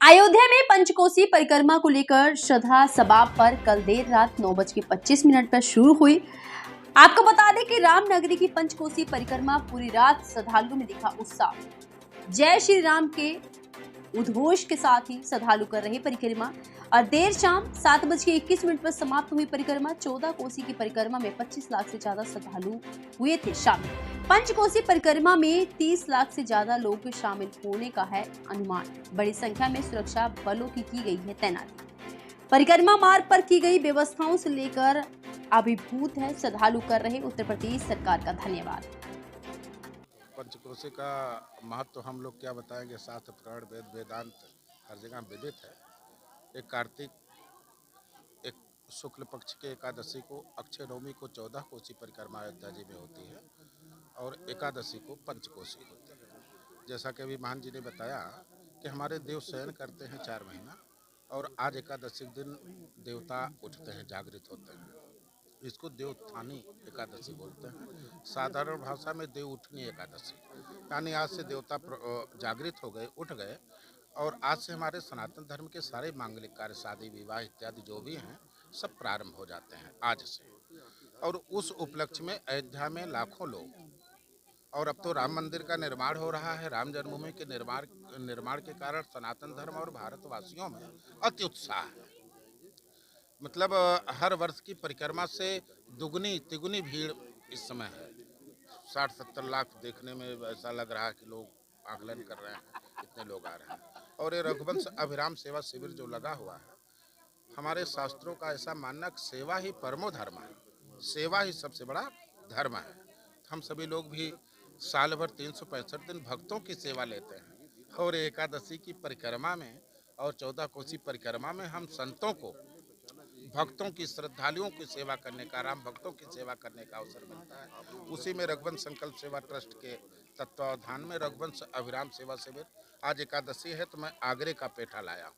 अयोध्या में पंचकोसी परिक्रमा को लेकर श्रद्धा सभा पर कल देर रात 9:25 पर शुरू हुई। आपको बता दें कि रामनगरी की पंचकोसी परिक्रमा पूरी रात श्रद्धालुओं में दिखा उत्साह। जय श्री राम के उद्घोष के साथ ही श्रद्धालु कर रहे परिक्रमा और देर शाम 7:21 पर समाप्त हुई परिक्रमा। 14 कोसी की परिक्रमा में 25 लाख से ज्यादा श्रद्धालु हुए थे शामिल। पंचकोसी परिक्रमा में 30 लाख से ज्यादा लोग शामिल होने का है अनुमान। बड़ी संख्या में सुरक्षा बलों की गई है तैनाती। परिक्रमा मार्ग पर की गई व्यवस्थाओं से लेकर अभिभूत है श्रद्धालु कर रहे उत्तर प्रदेश सरकार का धन्यवाद। पंचकोसी का महत्व हम लोग क्या बताएंगे। शास्त्र पुराण वेद वेदांत हर जगह विदित है। एक कार्तिक एक शुक्ल पक्ष के एकादशी को अक्षय नवमी को 14 कोसी परिक्रमा अयोध्या जी में होती है और एकादशी को पंचकोसी होती है। जैसा कि अभी महान जी ने बताया कि हमारे देव शयन करते हैं 4 महीना और आज एकादशी के दिन देवता उठते हैं, जागृत होते हैं। इसको देवोत्थानी एकादशी बोलते हैं। साधारण भाषा में देव उठनी एकादशी, यानी आज से देवता जागृत हो गए, उठ गए और आज से हमारे सनातन धर्म के सारे मांगलिक कार्य, शादी विवाह इत्यादि जो भी हैं सब प्रारंभ हो जाते हैं आज से। और उस उपलक्ष्य में अयोध्या में लाखों लोग, और अब तो राम मंदिर का निर्माण हो रहा है। राम जन्मभूमि के निर्माण के कारण सनातन धर्म और भारतवासियों में अति उत्साह है। मतलब हर वर्ष की परिक्रमा से दुगनी तिगुनी भीड़ इस समय है। 60-70 लाख देखने में ऐसा लग रहा है कि लोग आकलन कर रहे हैं, इतने लोग आ रहे हैं। और ये रघुवंश अभिराम सेवा शिविर जो लगा हुआ है, हमारे शास्त्रों का ऐसा मानना कि सेवा ही परमो धर्म है, सेवा ही सबसे बड़ा धर्म है। हम सभी लोग भी साल भर 365 दिन भक्तों की सेवा लेते हैं और एकादशी की परिक्रमा में और 14 कोसी परिक्रमा में हम संतों को, भक्तों की, श्रद्धालुओं की सेवा करने का, राम भक्तों की सेवा करने का अवसर मिलता है। उसी में रघुवंश संकल्प सेवा ट्रस्ट के तत्वावधान में रघुवंश अभिराम सेवा शिविर आज एकादशी है तो मैं आगरे का पेठा लाया हूँ।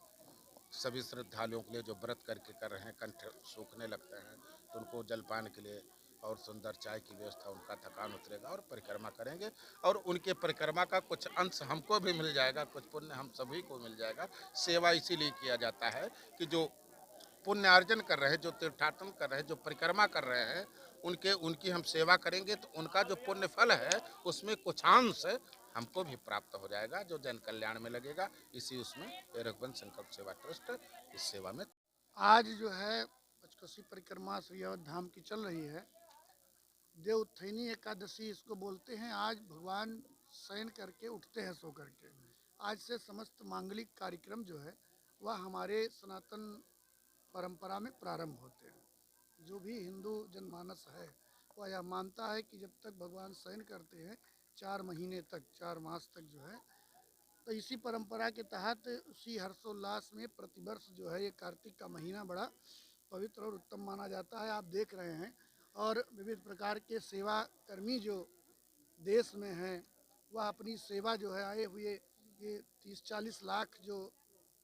सभी श्रद्धालुओं के लिए जो व्रत करके कर रहे हैं, कंठ सूखने लगते हैं तो उनको जलपान के लिए और सुंदर चाय की व्यवस्था, उनका थकान उतरेगा और परिक्रमा करेंगे और उनके परिक्रमा का कुछ अंश हमको भी मिल जाएगा, कुछ पुण्य हम सभी को मिल जाएगा। सेवा इसीलिए किया जाता है कि जो पुण्य अर्जन कर रहे हैं, जो तीर्थाटन कर रहे हैं, जो परिक्रमा कर रहे हैं, उनकी हम सेवा करेंगे तो उनका जो पुण्य फल है उसमें कुछ अंश हमको भी प्राप्त हो जाएगा, जो जन कल्याण में लगेगा। इसी उसमें रघुवंश संकल्प सेवा ट्रस्ट इस सेवा में आज जो है पंचकोसी परिक्रमा श्री अयोध्या धाम की चल रही है। देवोत्थानी एकादशी इसको बोलते हैं। आज भगवान शयन करके उठते हैं सो करके। आज से समस्त मांगलिक कार्यक्रम जो है वह हमारे सनातन परंपरा में प्रारंभ होते हैं। जो भी हिंदू जनमानस है वह यह मानता है कि जब तक भगवान शयन करते हैं 4 महीने तक, 4 मास तक जो है, तो इसी परंपरा के तहत उसी हर्षोल्लास में प्रतिवर्ष जो है ये कार्तिक का महीना बड़ा पवित्र और उत्तम माना जाता है। आप देख रहे हैं और विविध प्रकार के सेवा कर्मी जो देश में हैं वह अपनी सेवा जो है आए हुए ये 30-40 लाख जो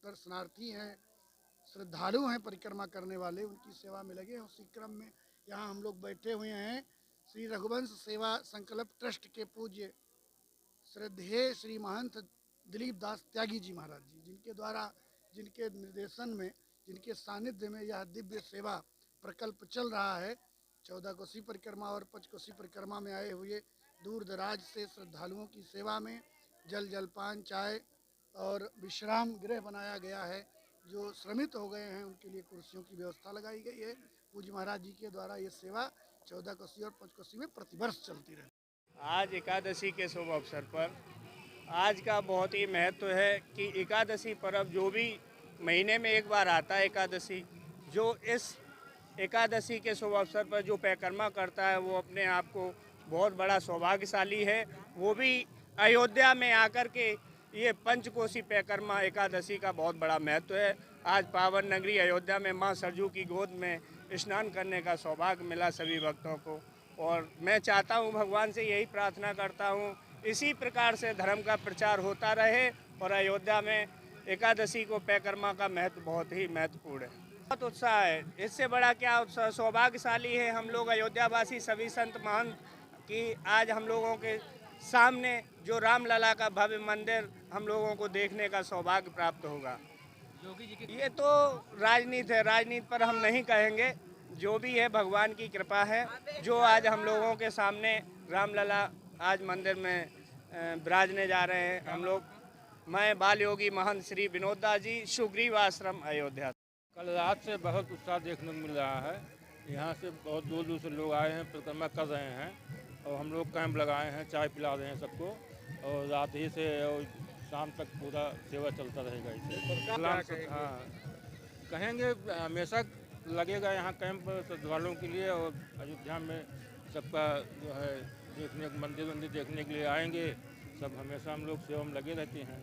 दर्शनार्थी हैं, श्रद्धालु हैं, परिक्रमा करने वाले, उनकी सेवा में लगे हैं। उसी क्रम में यहाँ हम लोग बैठे हुए हैं श्री रघुवंश सेवा संकल्प ट्रस्ट के पूज्य श्रद्धेय श्री महंत दिलीप दास त्यागी जी महाराज जी, जिनके द्वारा, जिनके निर्देशन में, जिनके सानिध्य में यह दिव्य सेवा प्रकल्प चल रहा है। 14 कोसी परिक्रमा और पंचकोसी परिक्रमा में आए हुए दूर दराज से श्रद्धालुओं की सेवा में जलपान, चाय और विश्राम गृह बनाया गया है। जो श्रमित हो गए हैं उनके लिए कुर्सियों की व्यवस्था लगाई गई है। पूज्य महाराज जी के द्वारा ये सेवा 14 कोसी और पंचकोसी में प्रतिवर्ष चलती रहती है। आज एकादशी के शुभ अवसर पर आज का बहुत ही महत्व है कि एकादशी पर्व जो भी महीने में एक बार आता है एकादशी, जो इस एकादशी के शुभ अवसर पर जो परिक्रमा करता है वो अपने आप को बहुत बड़ा सौभाग्यशाली है। वो भी अयोध्या में आकर के ये पंचकोसी परिक्रमा एकादशी का बहुत बड़ा महत्व है। आज पावन नगरी अयोध्या में मां सरजू की गोद में स्नान करने का सौभाग्य मिला सभी भक्तों को, और मैं चाहता हूं, भगवान से यही प्रार्थना करता हूं, इसी प्रकार से धर्म का प्रचार होता रहे और अयोध्या में एकादशी को परिक्रमा का महत्व बहुत ही महत्वपूर्ण है। बहुत उत्साह है, इससे बड़ा क्या उत्साह। सौभाग्यशाली है हम लोग अयोध्यावासी, सभी संत महंत कि आज हम लोगों के सामने जो रामलला का भव्य मंदिर हम लोगों को देखने का सौभाग्य प्राप्त होगा। ये तो राजनीति है, राजनीति पर हम नहीं कहेंगे। जो भी है भगवान की कृपा है। जो आज हम लोगों के सामने रामलला आज मंदिर में विराजने जा रहे हैं हम लोग। मैं बाल योगी महंत श्री विनोद दास जी, सुग्रीव आश्रम, अयोध्या। कल रात से बहुत उत्साह देखने को मिल रहा है। यहाँ से बहुत दूर दूर से लोग आए हैं, परिक्रमा कर रहे हैं और हम लोग कैंप लगाए हैं, चाय पिला रहे हैं सबको और रात ही से और शाम तक पूरा सेवा चलता रहेगा इसे। हाँ, कहेंगे हमेशा लगेगा यहाँ कैंप श्रद्धालुओं के लिए और अयोध्या में सबका जो है देखने मंदिर देखने के लिए आएंगे सब। हमेशा हम लोग सेवा में लगे रहते हैं।